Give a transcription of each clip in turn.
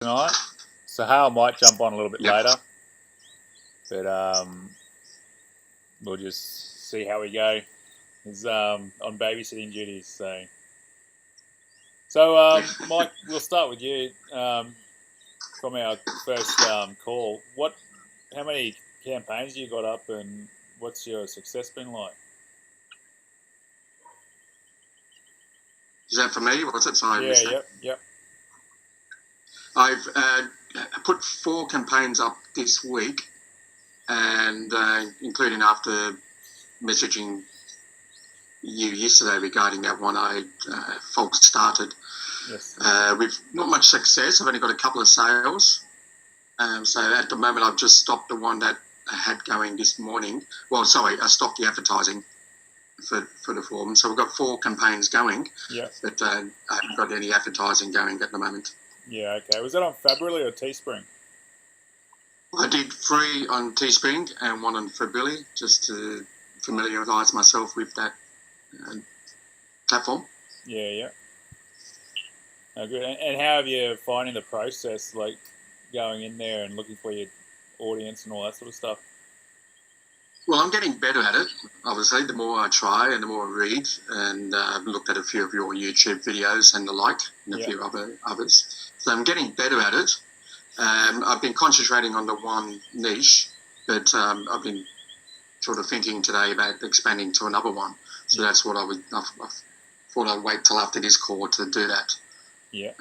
tonight. Sahal might jump on a little bit later, but we'll just see how we go. He's on babysitting duties, so Mike, we'll start with you from our first call. How many campaigns you got up, and what's your success been like? Is that for me? What's it? Sorry, Yep. I've put 4 campaigns up this week, and including after messaging you yesterday regarding that one I false started. Yes. With not much success. I've only got a couple of sales. So at the moment, I've just stopped the one that I had going this morning. Well, sorry, I stopped the advertising for the form. So we've got 4 campaigns going. Yeah. But I haven't got any advertising going at the moment. Yeah, okay. Was that on Fabrilly or Teespring? I did 3 on Teespring and 1 on Fabrilly, just to familiarise myself with that platform. Yeah. Oh, good. And how have you finding the process, like going in there and looking for your audience and all that sort of stuff? Well, I'm getting better at it, obviously. The more I try and the more I read, and I've looked at a few of your YouTube videos and the like, and a few others. So I'm getting better at it. I've been concentrating on the one niche, but I've been sort of thinking today about expanding to another one. So that's what I thought I'd wait till after this call to do that. Yeah.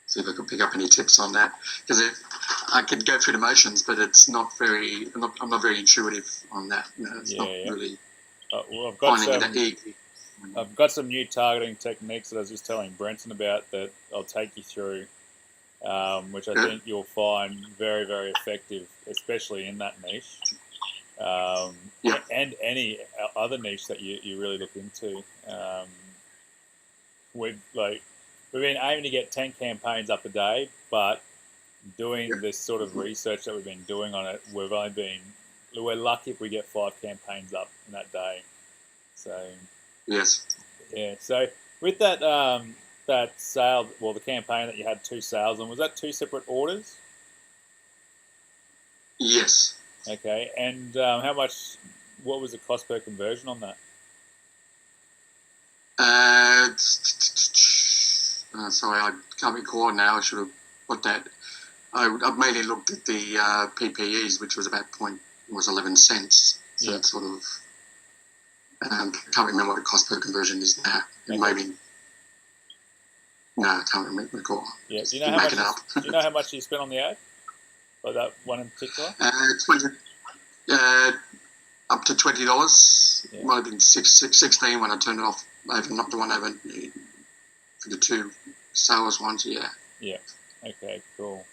See if I could pick up any tips on that, because I could go through the motions, but it's not very. I'm not very intuitive on that. It's not really. Well, I've finding got some new targeting techniques that I was just telling Brenton about that I'll take you through, which I think you'll find very, very effective, especially in that niche, and any other niche that you really look into. We've been aiming to get 10 campaigns up a day, but doing this sort of research that we've been doing on it, we're lucky if we get 5 campaigns up in that day. So yes, yeah. So with that sale, well, the campaign that you had 2 sales on, was that 2 separate orders? Yes. Okay, and what was the cost per conversion on that? Sorry, I can't recall now. I should have put that. I've mainly looked at the PPEs, which was about 11 cents. So it's sort of can't remember what the cost per conversion is now. Okay. Maybe I can't recall. Yeah. Do you know how much you spent on the ad? Like that one in particular? Up to $20. Yeah. Might have been $16 when I turned it off. Not the one over for the 2 sales ones. Yeah. Yeah. Okay. Cool.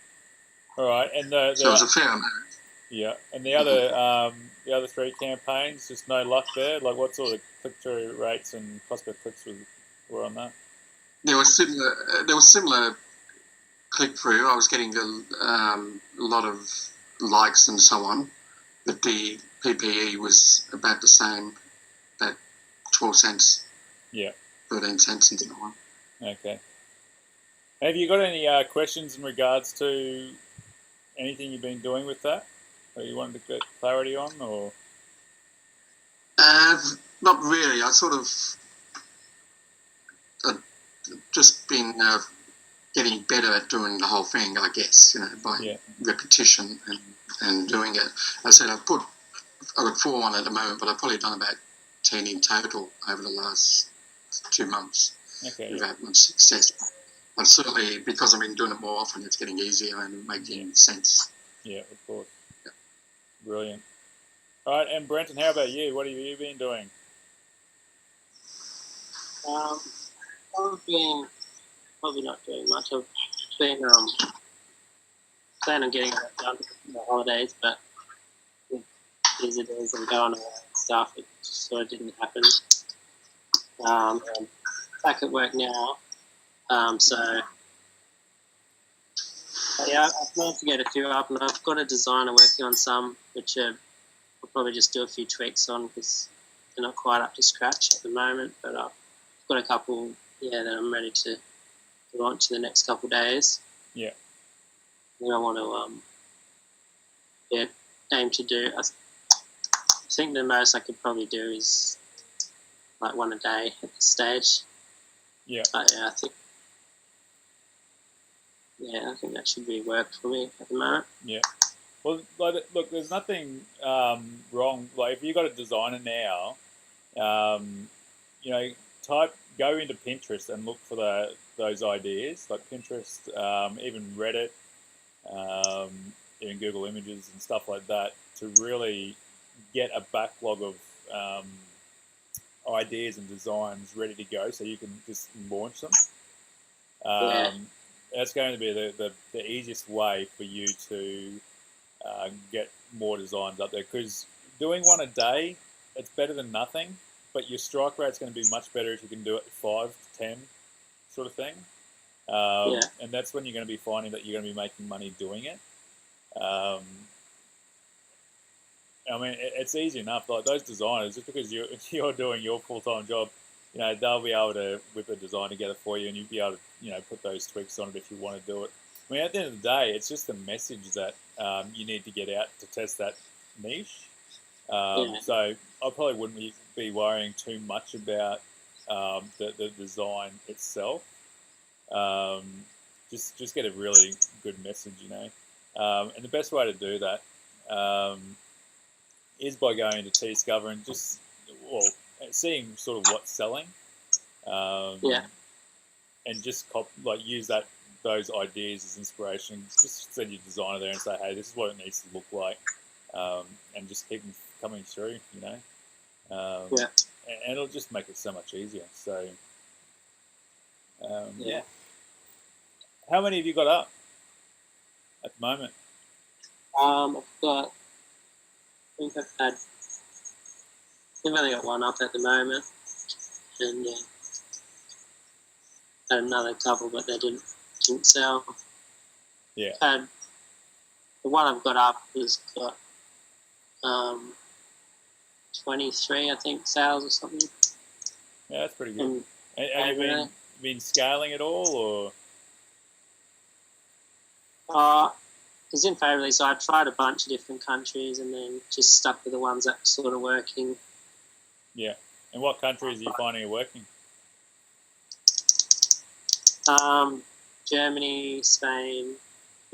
All right. And so it was a fair amount. Yeah. And the other 3 campaigns, just no luck there. Like, what sort of click-through rates and cost per clicks were on that? There was similar click-through. I was getting a lot of likes and so on, but the PPE was about the same, about 12 cents. Yeah. 13 cents and so on. Okay. Have you got any questions in regards to anything you've been doing with that that you wanted to get clarity on, or? Not really. I sort of just been getting better at doing the whole thing, I guess, by repetition and doing it. I said I've got 4 on at the moment, but I've probably done about 10 in total over the last 2 months without much success. But certainly, because I've been doing it more often, it's getting easier and making sense. Yeah, of course. Yeah. Brilliant. All right, and Brenton, how about you? What have you been doing? I've been probably not doing much. I've been planning on getting that done for the holidays, but with visitors and going away and stuff, it just sort of didn't happen. I'm back at work now, I've managed to get a few up, and I've got a designer working on some, which I'll probably just do a few tweaks on because they're not quite up to scratch at the moment, but I've got a couple that I'm ready to launch in the next couple of days. Yeah. Then I want to aim to do. I think the most I could probably do is like one a day at this stage. Yeah. But yeah, I think that should be work for me at the moment. Yeah. Well, like, look, there's nothing wrong. Like, if you got a designer now, you know, go into Pinterest and look for those ideas, like Pinterest, even Reddit, even Google Images and stuff like that, to really get a backlog of ideas and designs ready to go, so you can just launch them. That's going to be the easiest way for you to get more designs up there, because doing one a day, it's better than nothing, but your strike rate's going to be much better if you can do it 5 to 10 sort of thing. And that's when you're going to be finding that you're going to be making money doing it. I mean, it's easy enough. Like, those designers, just because you're doing your full-time job, you know, they'll be able to whip a design together for you, and you'll be able to, you know, put those tweaks on it if you want to do it. I mean, at the end of the day, it's just the message that you need to get out to test that niche. So I probably wouldn't be worrying too much about the design itself. Just get a really good message, you know. And the best way to do that is by going into T-Discover and just, well, seeing sort of what's selling. And just use those ideas as inspiration. Just send your designer there and say, hey, this is what it needs to look like, and just keep them coming through, you know. And it'll just make it so much easier. So, yeah. How many have you got up at the moment? I've only got one up at the moment, and had another couple, but they didn't sell. Yeah. The one I've got up has got 23, I think, sales or something. Yeah, that's pretty good. And have you been scaling it all, or? It's in favourably, so I tried a bunch of different countries and then just stuck with the ones that were sort of working. Yeah. And what countries are you finding are working? Germany, Spain,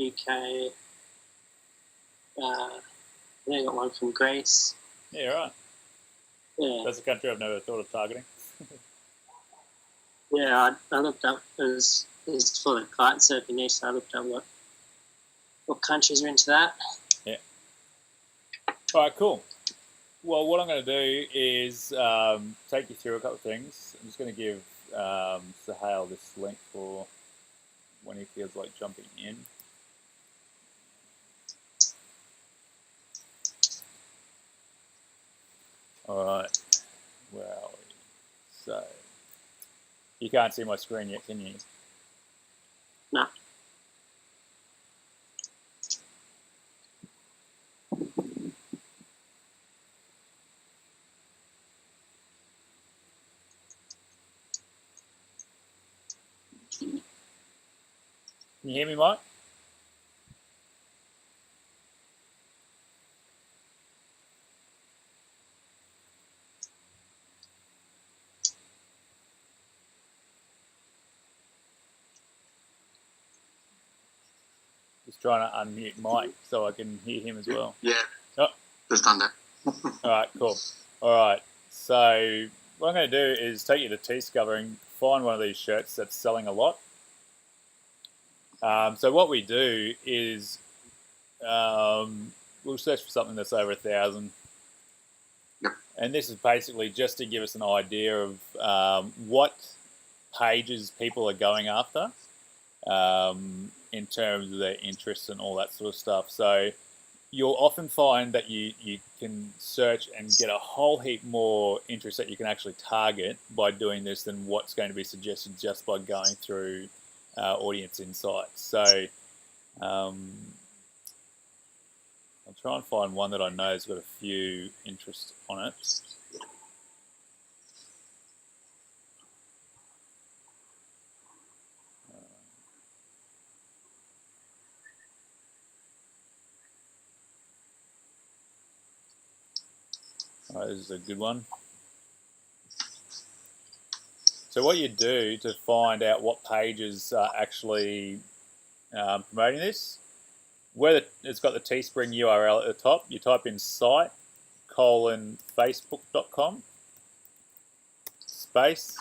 UK. I think I got one from Greece. Yeah, right. Yeah. That's a country I've never thought of targeting. Yeah, I looked up, it was for the kite surfing niche, so I looked up what countries are into that. Yeah. All right, cool. Well, what I'm going to do is take you through a couple of things. I'm just going to give Sahel this link for when he feels like jumping in. All right. Where are we? So, you can't see my screen yet, can you? No. Can you hear me, Mike? Just trying to unmute Mike so I can hear him as well. Yeah. Oh. Just done that. All right, cool. All right. So what I'm going to do is take you to T-Discover and find one of these shirts that's selling a lot. So what we do is we'll search for something that's over 1,000. Yep. And this is basically just to give us an idea of what pages people are going after in terms of their interests and all that sort of stuff. So you'll often find that you can search and get a whole heap more interest that you can actually target by doing this than what's going to be suggested just by going through audience insights. So I'll try and find one that I know has got a few interests on it. All right, this is a good one. So what you do to find out what pages are actually promoting this, where it's got the Teespring URL at the top, you type in site:facebook.com space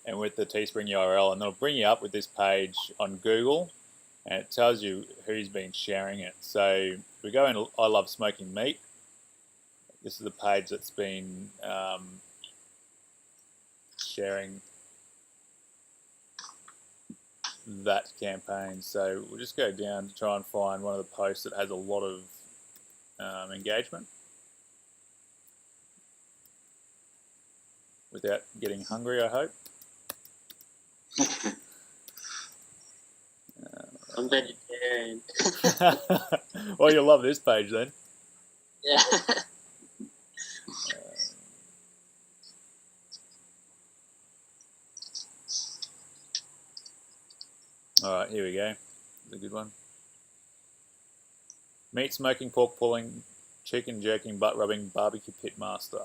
and with the Teespring URL, and it'll bring you up with this page on Google, and it tells you who's been sharing it. So we go in I Love Smoking Meat. This is the page that's been sharing that campaign. So we'll just go down to try and find one of the posts that has a lot of engagement without getting hungry, I hope. I'm vegetarian. Well, you'll love this page then. Yeah. Alright, here we go. It's a good one. Meat smoking, pork pulling, chicken jerking, butt rubbing, barbecue pit master.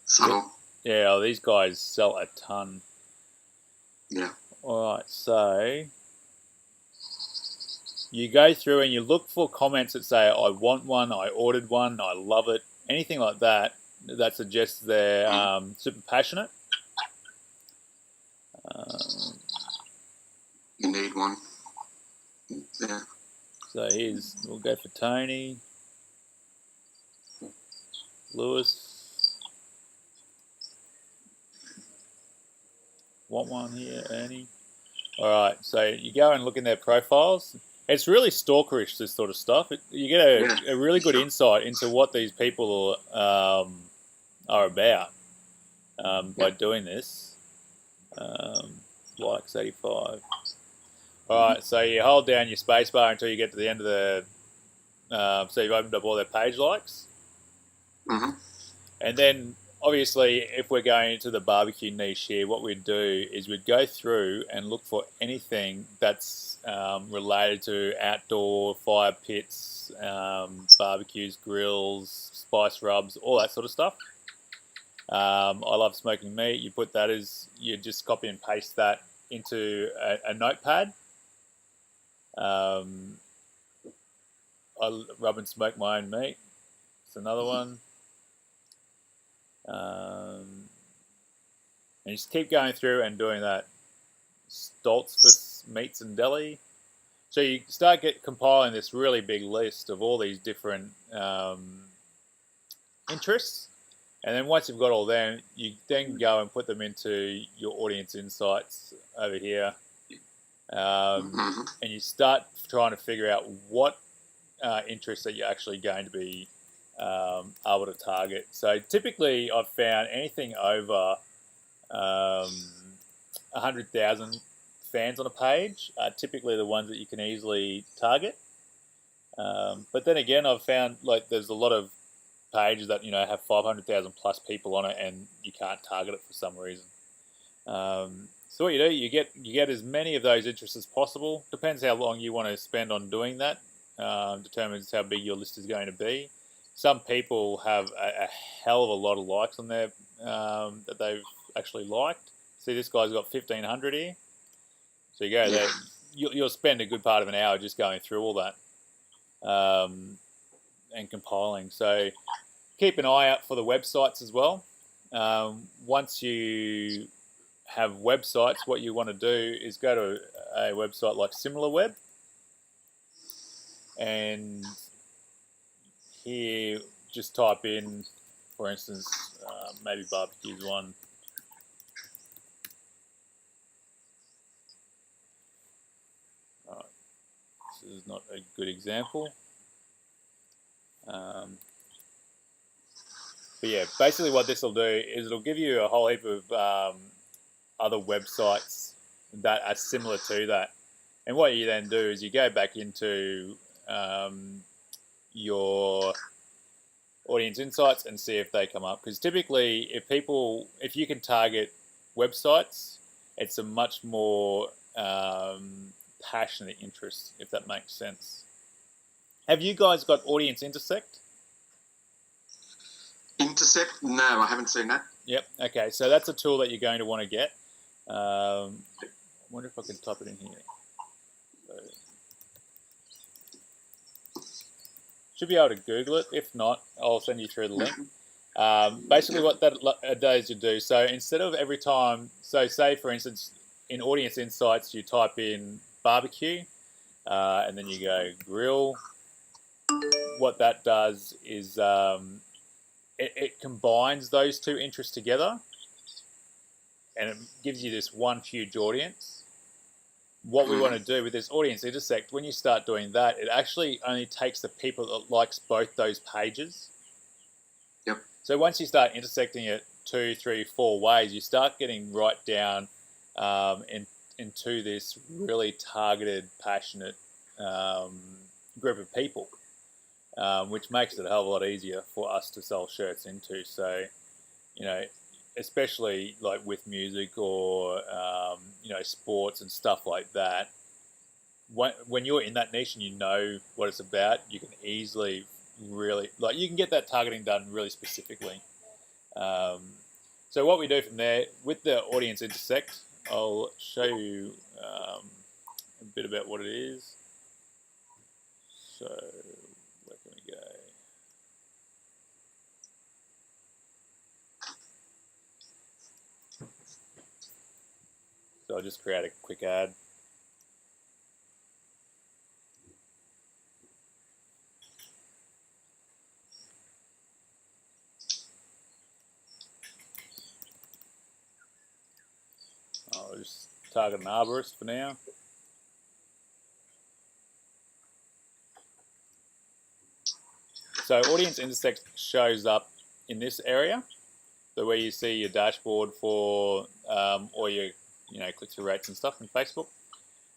So, yeah, these guys sell a ton. Yeah. Alright, so you go through and you look for comments that say, I want one, I ordered one, I love it, anything like that that suggests they're super passionate. You need one. Yeah. So we'll go for Tony, Lewis. Want one here, Ernie? Alright, so you go and look in their profiles. It's really stalkerish, this sort of stuff. You get a really good insight into what these people are about by doing this. Likes 85. Alright, so you hold down your spacebar until you get to the end of the... so you've opened up all their page likes. Mm-hmm. And then, obviously, if we're going into the barbecue niche here, what we'd do is we'd go through and look for anything that's related to outdoor fire pits, barbecues, grills, spice rubs, all that sort of stuff. I love smoking meat. You put that as, you just copy and paste that into a notepad. I rub and smoke my own meat. It's another one. And you just keep going through and doing that. Stoltz for meats and deli. So you start compiling this really big list of all these different interests. And then once you've got all them, you then go and put them into your audience insights over here. And you start trying to figure out what interests that you're actually going to be able to target. So typically I've found anything over 100,000 fans on a page are typically the ones that you can easily target. But then again, I've found like there's a lot of pages that have 500,000 plus people on it, and you can't target it for some reason. So what you do, you get as many of those interests as possible. Depends how long you want to spend on doing that. Determines how big your list is going to be. Some people have a hell of a lot of likes on there that they've actually liked. See, this guy's got 1,500 here. So you go there, you'll spend a good part of an hour just going through all that and compiling. So keep an eye out for the websites as well. Once you have websites, what you want to do is go to a website like SimilarWeb, and here just type in, for instance, maybe barbecues one. Alright, this is not a good example. But yeah, basically what this will do is it'll give you a whole heap of other websites that are similar to that. And what you then do is you go back into your audience insights and see if they come up. Because typically, if you can target websites, it's a much more passionate interest, if that makes sense. Have you guys got Audience Intersect? Intersect? No, I haven't seen that. Yep. Okay. So that's a tool that you're going to want to get. I wonder if I can type it in here. So, should be able to Google it. If not, I'll send you through the link. Basically, what that does you do. So instead of every time, so say for instance, in Audience Insights, you type in barbecue, and then you go grill. What that does is it combines those two interests together, and it gives you this one huge audience. What we want to do with this audience intersect, when you start doing that, it actually only takes the people that likes both those pages. Yep. So once you start intersecting it 2, 3, 4 ways, you start getting right down into this really targeted, passionate group of people, which makes it a hell of a lot easier for us to sell shirts into. So, you know, especially like with music or sports and stuff like that, when you're in that niche and you know what it's about, you can easily really you can get that targeting done really specifically. So what we do from there with the audience intersect, I'll show you a bit about what it is. So where can we go? So I'll just create a quick ad. I'll just target an arborist for now. So audience intersect shows up in this area, the where you see your dashboard for all your click-through rates and stuff in Facebook,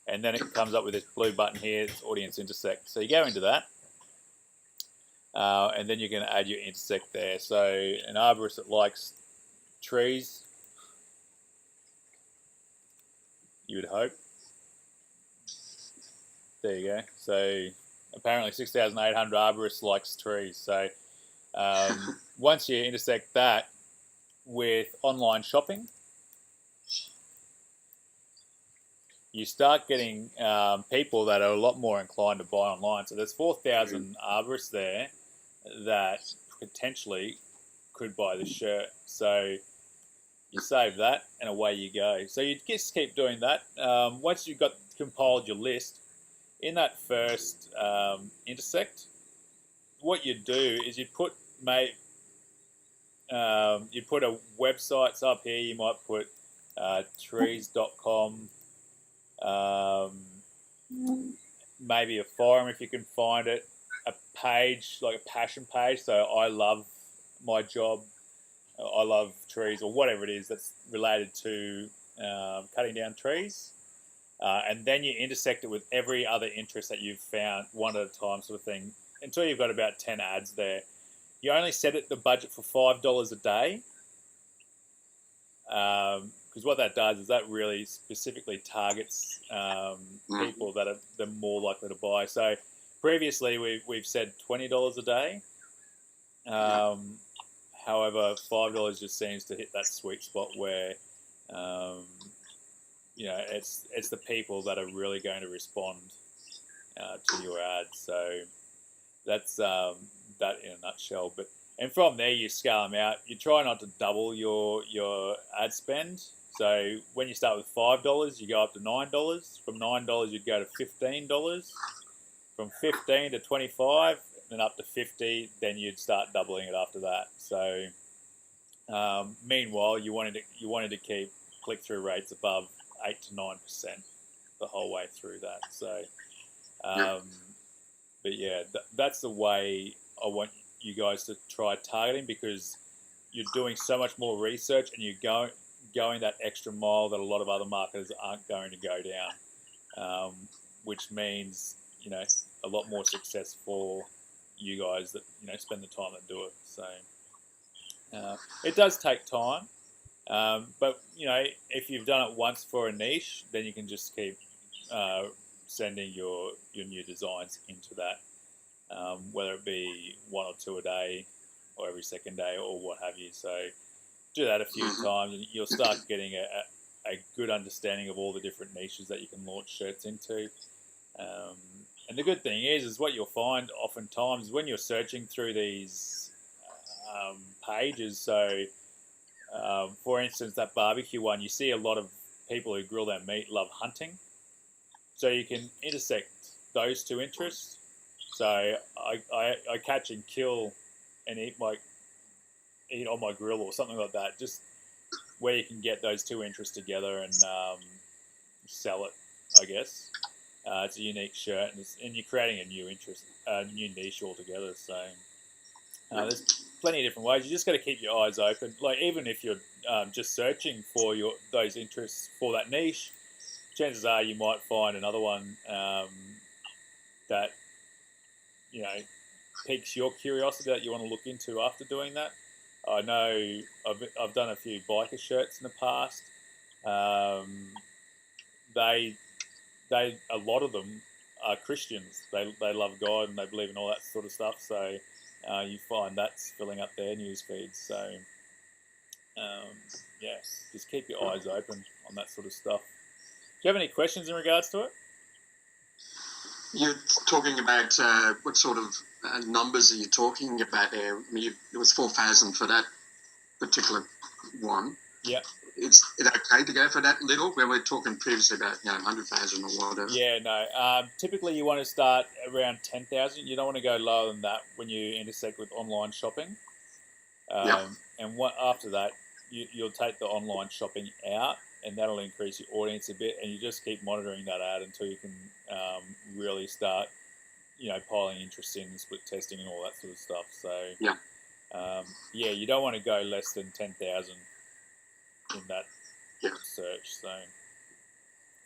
and then it comes up with this blue button here. It's audience intersect. So you go into that, and then you're going to add your intersect there. So an arborist that likes trees, you would hope. There you go. So apparently 6,800 arborists likes trees. So once you intersect that with online shopping, you start getting people that are a lot more inclined to buy online. So there's 4,000 arborists there that potentially could buy the shirt. So you save that and away you go. So you just keep doing that. Once you've got compiled your list, in that first intersect, what you do is you put a websites up here. You might put trees.com, maybe a forum if you can find it, a page like a passion page. So I love my job, I love trees, or whatever it is that's related to cutting down trees. And then you intersect it with every other interest that you've found one at a time, sort of thing, until you've got about 10 ads there. You only set it the budget for $5 a day, because what that does is that really specifically targets people that are they're more likely to buy. So previously we've said $20 a day. However, $5 just seems to hit that sweet spot where it's the people that are really going to respond to your ad. So that's that in a nutshell. And from there you scale them out. You try not to double your ad spend. So when you start with $5, you go up to $9. From $9 you'd go to $15. From $15 to $25, then up to $50. Then you'd start doubling it after that. So meanwhile, you wanted to keep click-through rates above 8 to 9% the whole way through that. So, but yeah, that's the way I want you guys to try targeting, because you're doing so much more research and you're going that extra mile that a lot of other marketers aren't going to go down, which means a lot more success for you guys that spend the time that do it. So it does take time. But if you've done it once for a niche, then you can just keep sending your new designs into that, whether it be 1 or 2 a day, or every second day or what have you. So do that a few Mhm. times, and you'll start getting a good understanding of all the different niches that you can launch shirts into. And the good thing is what you'll find oftentimes when you're searching through these pages. So, for instance, that barbecue one, you see a lot of people who grill their meat love hunting. So you can intersect those two interests. So I catch and kill and eat on my grill or something like that. Just where you can get those two interests together and sell it, I guess. It's a unique shirt, and you're creating a new interest, a new niche altogether. So there's plenty of different ways. You just got to keep your eyes open. Like even if you're just searching for those interests for that niche, chances are you might find another one that piques your curiosity that you want to look into after doing that. I know I've done a few biker shirts in the past. They a lot of them are Christians. They love God and they believe in all that sort of stuff. So you find that's filling up their news feeds. So yeah, just keep your eyes open on that sort of stuff. Do you have any questions in regards to it? You're talking about what sort of numbers are you talking about there? I mean, it was 4,000 for that particular one. Yeah. Is it okay to go for that little? When we're talking previously about 100,000 or whatever. Yeah, no. Typically, you want to start around 10,000. You don't want to go lower than that when you intersect with online shopping. And after that, you'll take the online shopping out, and that'll increase your audience a bit. And you just keep monitoring that ad until you can really start, piling interest in split testing and all that sort of stuff. So you don't want to go less than 10,000 in that search. So,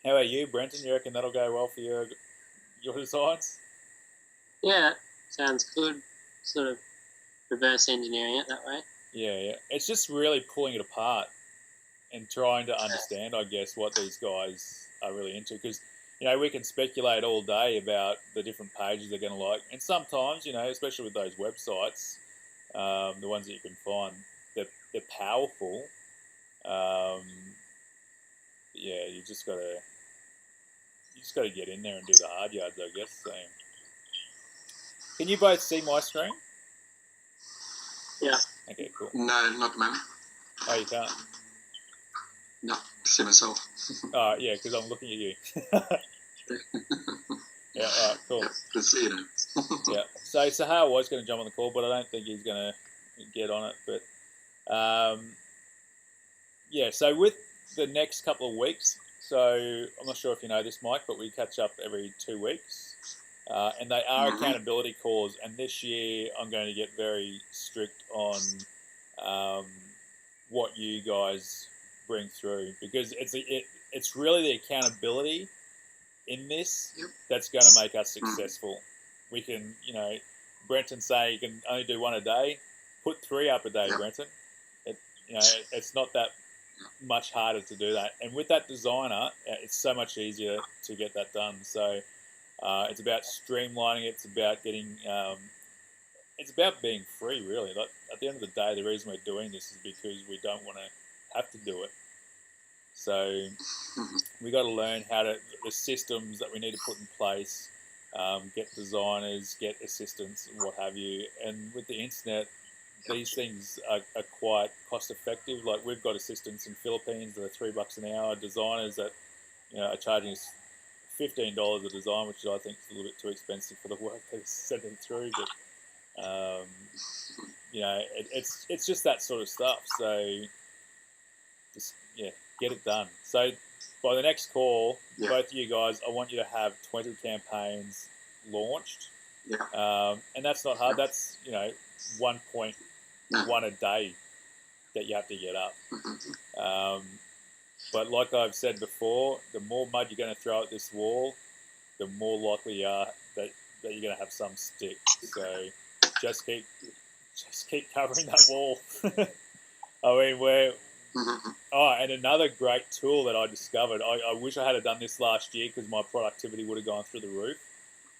how about you, Brenton? You reckon that'll go well for your designs? Yeah, sounds good. Sort of reverse engineering it that way. Yeah. It's just really pulling it apart and trying to understand, I guess, what these guys are really into. Because, we can speculate all day about the different pages they're going to like. And sometimes, especially with those websites, the ones that you can find, they're powerful. You just got to get in there and do the hard yards, I guess. So, can you both see my screen? Yeah. Okay, cool. No, not the moment. Oh, you can't? No, see myself. Oh, yeah, because I'm looking at you. Yeah, all right, cool. Yeah, can see it. Yeah, so Sahar was going to jump on the call, but I don't think he's going to get on it. But, so with the next couple of weeks, so I'm not sure if you know this, Mike, but we catch up every 2 weeks. And they are accountability calls. And this year I'm going to get very strict on what you guys bring through. Because it's really the accountability in this that's going to make us successful. We can, Brenton say you can only do one a day. Put 3 up a day, Brenton. It's not that much harder to do that. And with that designer, it's so much easier to get that done. So it's about streamlining it. It's about getting, it's about being free, really. Like, at the end of the day, the reason we're doing this is because we don't want to have to do it. So we got to learn the systems that we need to put in place, get designers, get assistants, what have you. And with the internet, these things are quite cost effective. Like, we've got assistants in Philippines that are $3 an hour, designers that are charging us $15 a design, which I think is a little bit too expensive for the work they're sending through. But it's just that sort of stuff. So just get it done. So by the next call, both of you guys, I want you to have 20 campaigns launched. And that's not hard. That's 1.1 a day that you have to get up. But like I've said before, the more mud you're going to throw at this wall, the more likely you are that you're going to have some stick. So just keep covering that wall. I mean, and another great tool that I discovered, I wish I had done this last year because my productivity would have gone through the roof.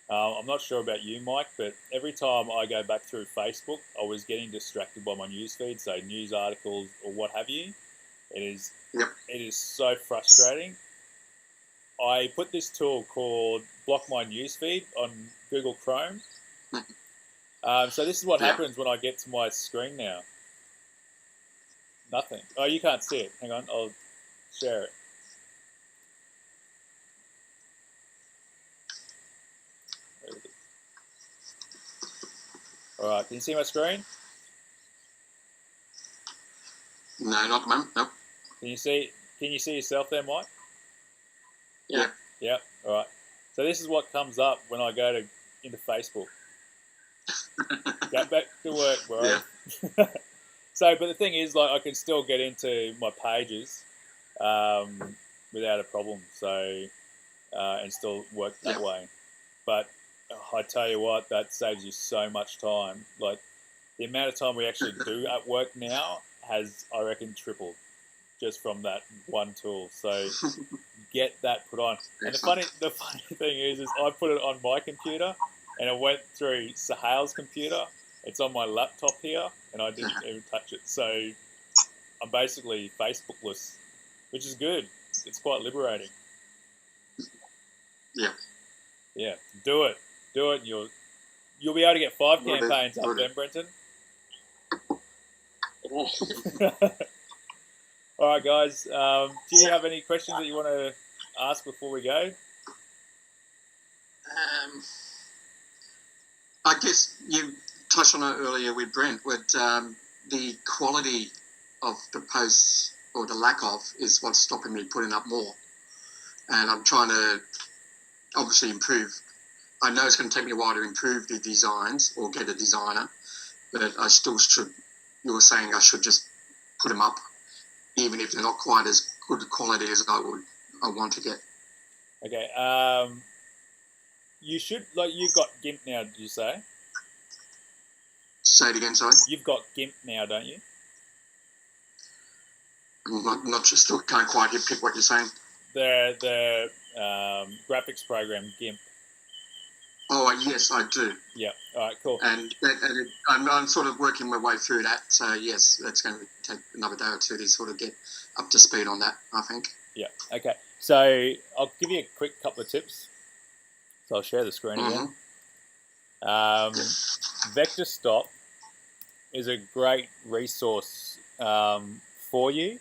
I'm not sure about you, Mike, but every time I go back through Facebook, I was getting distracted by my newsfeed, so news articles or what have you. It is Yep. it is so frustrating. I put this tool called Block My Newsfeed on Google Chrome. So this is what Yeah. happens when I get to my screen now. Nothing. Oh, you can't see it. Hang on, I'll share it. All right, can you see my screen? No, not at the moment. Nope. Can you see yourself there, Mike? Yeah. Yep. All right. So this is what comes up when I go into Facebook. Go back to work, bro. Yeah. So, but the thing is, like, I can still get into my pages without a problem. So, and still work that way. But I tell you what, that saves you so much time. Like, the amount of time we actually do at work now has, I reckon, tripled just from that one tool. So get that put on. And the funny thing is I put it on my computer, and it went through Sahal's computer. It's on my laptop here, and I didn't even touch it. So I'm basically Facebookless, which is good. It's quite liberating. Yeah. Yeah. Do it. And you'll be able to get 5 campaigns up then, Brenton. All right, guys. Do you have any questions that you want to ask before we go? I guess you touched on it earlier with Brent, with the quality of the posts, or the lack of, is what's stopping me putting up more. And I'm trying to obviously improve. I know it's going to take me a while to improve the designs or get a designer, but I still should. You were saying I should just put them up, even if they're not quite as good quality as I want to get. Okay. You should, like, you've got GIMP now. Did you say? Say it again, sorry. You've got GIMP now, don't you? I'm not just still can't quite pick what you're saying. The graphics program GIMP. Oh yes, I do. Yeah. All right. Cool. And I'm sort of working my way through that. So yes, that's going to take another day or two to sort of get up to speed on that, I think. Yeah. Okay. So I'll give you a quick couple of tips. So I'll share the screen again. Vector Stop is a great resource for you.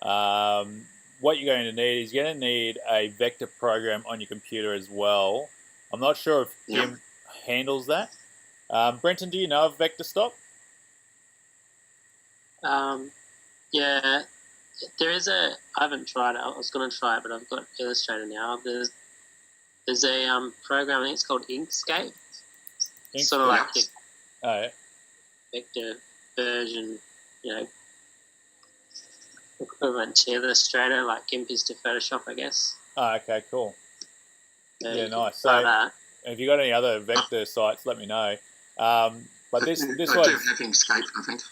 What you're going to need is you're going to need a vector program on your computer as well. I'm not sure if GIMP handles that. Brenton, do you know of Vector Stop? Yeah, there is I haven't tried it. I was going to try it, but I've got Illustrator now. There's a program, I think it's called Inkscape. Sort of like the vector version, equivalent to Illustrator, like GIMP is to Photoshop, I guess. Oh, okay, cool. So yeah, nice. So if you've got any other vector sites, let me know. But this one... I do have Inkscape, I think.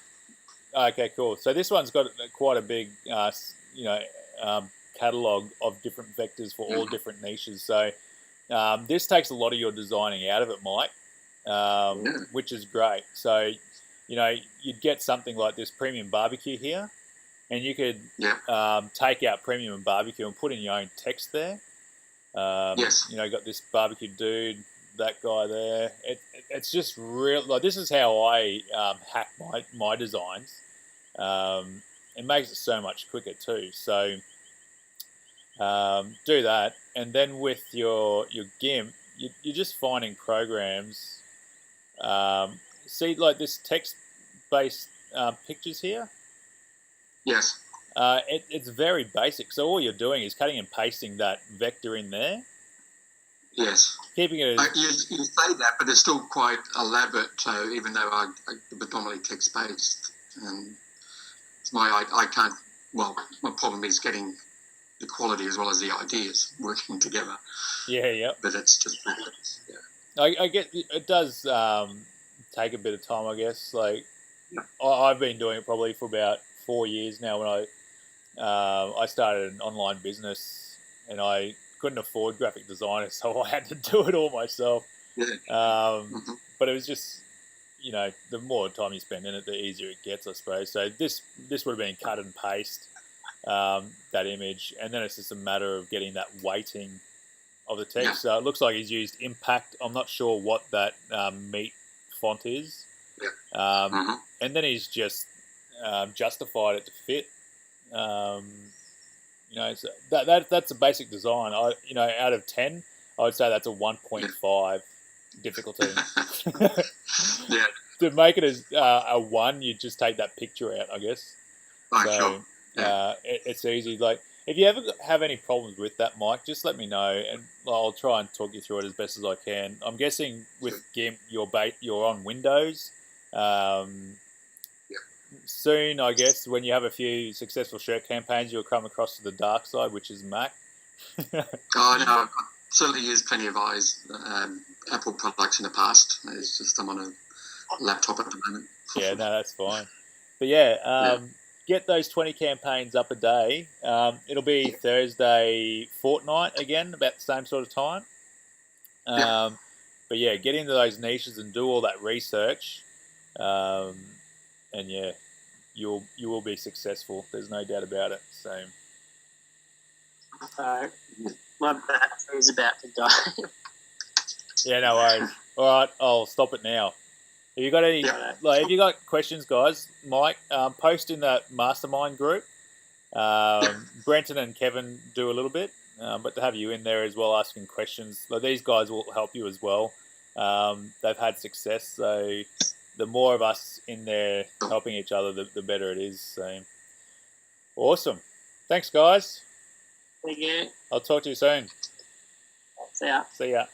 Okay, cool. So this one's got quite a big, catalogue of different vectors for all different niches. So this takes a lot of your designing out of it, Mike, which is great. So, you'd get something like this premium barbecue here, and you could take out premium and barbecue and put in your own text there. Yes. Got this barbecue dude, that guy there. It's just real. Like, this is how I hack my designs. It makes it so much quicker too. So do that, and then with your GIMP, you're just finding programs. See, like this text-based pictures here. Yes. It's very basic. So all you're doing is cutting and pasting that vector in there. Yes. Keeping it. You say that, but it's still quite elaborate. So even though I'm predominantly text-based, and I can't. Well, my problem is getting the quality as well as the ideas working together. Yeah. But it's just. Yeah. I get it does take a bit of time, I guess. Like I've been doing it probably for about 4 years now. When I started an online business, and I couldn't afford graphic designers, so I had to do it all myself. Yeah. But it was just, the more time you spend in it, the easier it gets, I suppose. So this would have been cut and paste, that image, and then it's just a matter of getting that weighting of the text. Yeah. So it looks like he's used Impact. I'm not sure what that meat font is. Yeah. And then he's just justified it to fit. So that's a basic design. Out of 10, I would say that's a 1.5 difficulty. Yeah. To make it as a 1, you just take that picture out, I guess. Oh, So sure. Yeah. it's easy. Like, if you ever have any problems with that, Mike, just let me know, and I'll try and talk you through it as best as I can. I'm guessing with GIMP, you're on Windows. Soon, I guess, when you have a few successful shirt campaigns, you'll come across to the dark side, which is Mac. Oh, no, I've certainly used plenty of Apple products in the past. It's just I'm on a laptop at the moment. Yeah, no, that's fine. But yeah, get those 20 campaigns up a day. It'll be Thursday fortnight again, about the same sort of time. But yeah, get into those niches and do all that research. And yeah, you will be successful. There's no doubt about it. So my battery is about to die. Yeah, no worries. All right, I'll stop it now. Have you got any? Have you got questions, guys? Mike, post in that mastermind group. Brenton and Kevin do a little bit, but to have you in there as well, asking questions. These guys will help you as well. They've had success, so the more of us in there helping each other, the better it is. So awesome. Thanks, guys. Thank you. I'll talk to you soon. See ya. See ya.